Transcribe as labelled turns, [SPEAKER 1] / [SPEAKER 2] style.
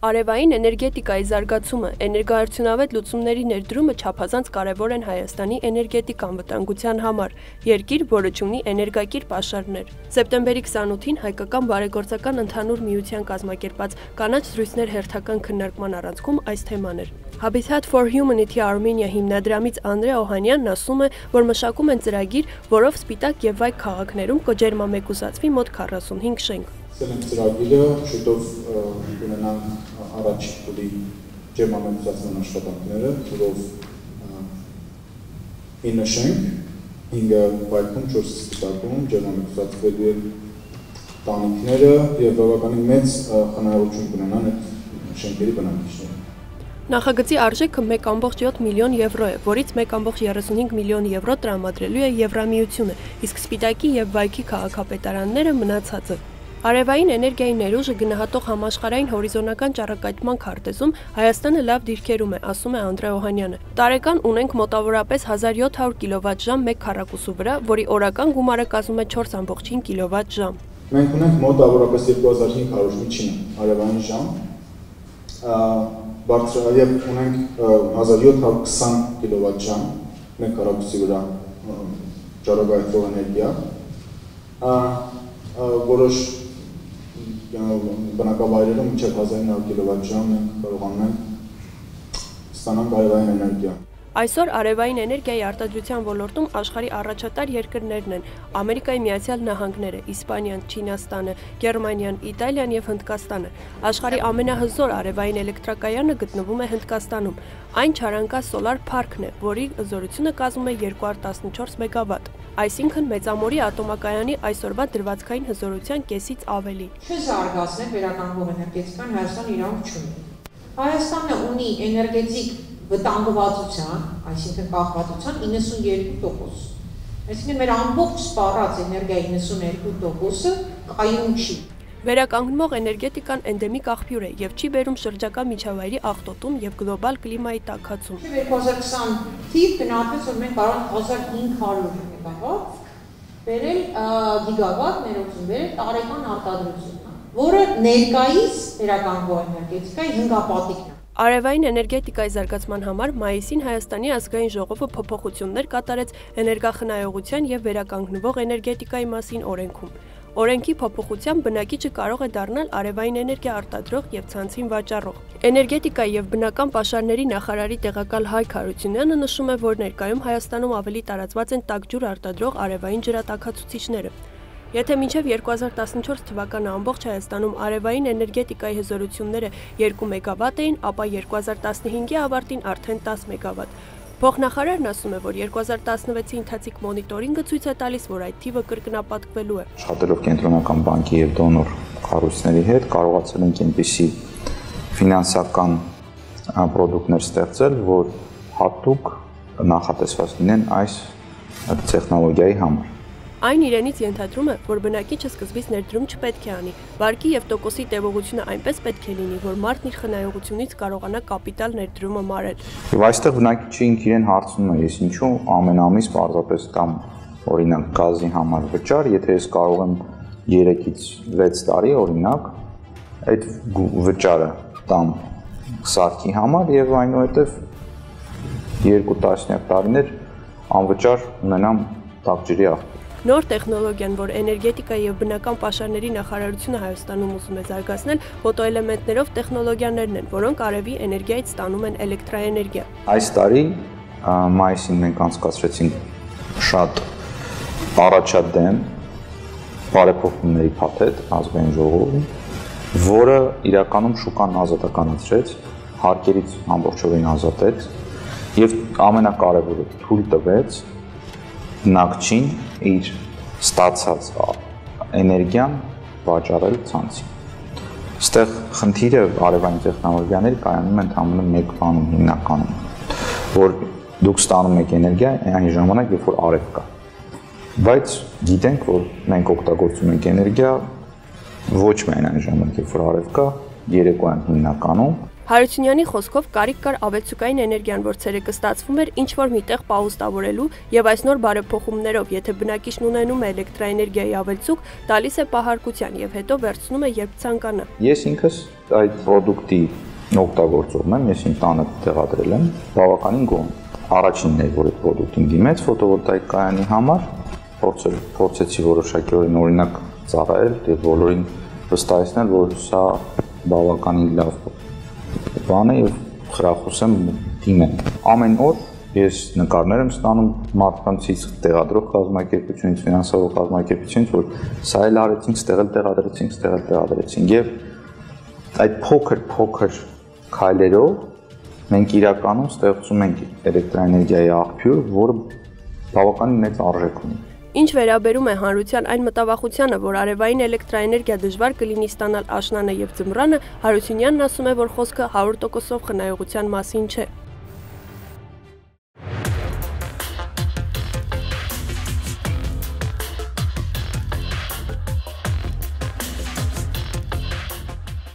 [SPEAKER 1] Արևային էներգետիկայի զարգացումը, էներգոարդյունավետ լուծումների ներդրումը չափազանց կարևոր են Հայաստանի էներգետիկ անվտանգության համար, երկիր, որը չունի էներգակիր պաշարներ։ Սեպտեմբերի 28-ին հայկական բարեգործական ընդհանուր միության կազմակերպած կանաչ զրույցներ հերթական քննարկման առանցքում այս թեման էր։ Habitat for Humanity Armenia հիմնադրամից Անդրեա Օհանյանն ասում է, որ մշակում են ծրագիր, որով Սպիտակ եւ Վայք քաղաքներում կջերմամեկուսացվի մոտ 45 շենք։
[SPEAKER 2] Սենց ծրագիրը շուտով կունենան առաջ տուլի ջերմամեկուսացման աշխատանքները, որով 9 շենք, 5-ը Վայքում, 4-ը Սպիտակում ջերմամեկուսացվելու են տանիքները եւ բավականին մեծ խնայողություն կունենան այդ շենքերի բնակիչները։
[SPEAKER 1] Նախագծի արժեքը 1,7 միլիոն եվրո է, որից 1,35 միլիոն եվրո տրամադրելու է Եվրամիությունը, իսկ Սպիտակի եւ Վայքի քաղաքապետարանները մնացածը։ Արևային էներգիայի ներուժը գնահատող համաշխարհային հորիզոնական ճառագայթման քարտեզում Հայաստանը լավ դիրքերում է, ասում է Անդրեա Օհանյանը։ Տարեկան ունենք մոտավորապես 1700 կիլովատ-ժամ մեկ քառակուսու վրա, որի օրական գումարը կազմում է 4,5 կիլովատ-ժամ։
[SPEAKER 2] Մենք ունենք մոտավորապես 2500 միջին արևային ժամ, բարձր եւ ունենք 1720 կիլովատ-ժամ մեկ քառակուսի վրա ճառագայթող էներգիա, որոշ բնակավայրերում մինչև 1900 կիլովատ-ժամ մենք կարողանում ենք ստանալ արևային էներգիա։
[SPEAKER 1] Այսօր արևային էներգիայի արտադրության ոլորտում աշխարհի առաջատար երկրներն են Ամերիկայի Միացյալ Նահանգները, Իսպանիան, Չինաստանը, Գերմանիան, Իտալիան եւ Հնդկաստանը։ Աշխարհի ամենահզոր արևային էլեկտրակայանը գտնվում է Հնդկաստանում։ Այն Չարանկա սոլար փարքն է, որի հզորությունը կազմում է 214 մեգավատ, այսինքն Մեծամորի ատոմակայանի այսօրվա դրվածքային հզորության կեսից ավելի։
[SPEAKER 3] Չզարգացնել վերականգնող էներգետիկան Հայաստանը իրավունք չունի։ Հայաստանը ունի էներգետիկ վտանգվածության, այսինքն կախվածության 92%։ Այսինքն մեր ամբողջ սպառած էներգիայի 92%-ը կայուն չի։
[SPEAKER 1] Վերականգնող էներգետիկան էնդեմիկ աղբյուր է եւ չի բերում շրջակա միջավայրի աղտոտում եւ գլոբալ կլիմայի տաքացում։
[SPEAKER 3] 2020 թիվ գնահատվեց, որ մենք կարող ենք 1500 մեգավատ բերել գիգավատ ներողություն բերել տարեկան արտադրությունը, որը ներկայիս վերականգնող էներգետիկայի հնգապատիկն է։
[SPEAKER 1] Արևային էներգետիկայի զարգացման համար մայիսին Հայաստանի ազգային ժողովը փոփոխություններ կատարեց էներգախնայողության եւ վերականգնվող էներգետիկայի մասին օրենքում։ Օրենքի փոփոխությամբ բնակիչը կարող է դառնալ արևային էներգիա արտադրող եւ ցանցին վաճառող։ Էներգետիկայի եւ բնական պաշարների նախարարի տեղակալ Հայկ Հարությունյանը նշում է, որ ներկայում Հայաստանում ավելի տարածված են տաք ջուր արտադրող արևային ջրատաքացուցիչները։ Եթե մինչև 2014 թվականը ամբողջ Հայաստանում արևային էներգետիկայի հզորությունները 2 մեգավատ էին, ապա 2015-ի ավարտին արդեն 10 մեգավատ։ Փոխնախարարն ասում է, որ 2016-ի ընթացիկ մոնիտորինգը ցույց է տալիս, որ այդ թիվը կրկնապատկվելու է։
[SPEAKER 4] Աշխատելով կենտրոնական բանկի եւ դոնոր կառույցների հետ կարողացել ենք այնպիսի ֆինանսական պրոդուկտներ ստեղծել, որ հատուկ նախատեսված լինեն այս տեխնոլոգիայի համար։
[SPEAKER 1] Այն իրենից ենթադրում է, որ բնակիչը սկզբից ներդրում չպետք է անի, վարկի եւ տոկոսի տևողությունը այնպես պետք է լինի, որ մարդն իր խնայողությունից կարողանա կապիտալ ներդրումը մարել։
[SPEAKER 4] Եվ այստեղ բնակիչը ինքն իրեն հարցնում է, ես ինչու ամեն ամիս պարզապես տամ օրինակ գազի համար վճար, եթե ես կարող եմ 3-ից 6 տարի օրինակ այդ վճարը տամ սարքի համար եւ այնուհետեւ 2 տասնյակ տարիներ անվճար ունենամ տաք ջրի աղբյուր։
[SPEAKER 1] Նոր տեխնոլոգիան, որ էներգետիկայի եւ բնական պաշարների նախարարությունը Հայաստանում ուզում է զարգացնել, ֆոտոէլեմենտներով տեխնոլոգիաներն են, որոնք արևի էներգիայից ստանում են էլեկտրաէներգիա։
[SPEAKER 4] Այս տարի մայիսին մենք անցկացրեցինք շատ առաջադեմ բարեփոխումների փաթեթ ազգային ժողովում, որը իրականում շուկան ազատականացրեց, հարկերից ամբողջովին ազատեց եւ ամենակարևորը թույլ տվեց նակչին իր ստացած էներգիան վաճառել ցանցին։ Այստեղ խնդիրը արևային տեխնոլոգիաների կայանում է ընդհանրապես մեկ բանում հիմնականում, որ դուք ստանում եք էներգիա այն ժամանակ, երբ որ արև կա։ Բայց գիտենք, որ մենք օգտագործում ենք էներգիա ոչ միայն այն ժամանակ, երբ որ արև կա, երեկոյան հիմնականում։
[SPEAKER 1] Հարությունյանի խոսքով կարիք կար ավելցուկային էներգիան, որ ցերեկը էր ինչ-որ միտեղ պահուստավորելու եւ այս նոր բարեփոխումներով, եթե բնակիչն ունենում է էլեկտրաէներգիայի ավելցուկ, տալիս է պահարկության եւ հետո վերցնում է երբ ցանկանա։
[SPEAKER 4] Ես ինքս այդ product-ի օգտագործողն եմ, ես իմ տանը տեղադրել եմ, բավականին գոհ եմ։ Առաջինն էր, որ այդ product-ին դիմեց ֆոտովոլտաիկ կայանի համար, փորձեցի որոշակի օրինակ ծառայել եւ բոլորին վստահեցնել, որ սա բավականին լավ բան է եւ խրախուս եմ դիմեն։ Ամեն օր ես նկարներ եմ ստանում մարդկանցից, տեղադրող կազմակերպությունից, ֆինանսավորող կազմակերպությունից, որ սա էլ արեցինք, ստեղ էլ տեղադրեցինք եւ այդ փոքր քայլերով մենք իրականում ստեղծում ենք էլեկտրաէներգիայի աղբյուր, որը բավականին մեծ արժեք ունի։
[SPEAKER 1] Ինչ վերաբերում է հանրության այն մտավախությանը, որ արևային էլեկտրաէներգիա դժվար կլինի ստանալ աշնանը եւ ձմռանը, Հարությունյանն ասում է, որ խոսքը 100%-ով խնայողության մասին չէ։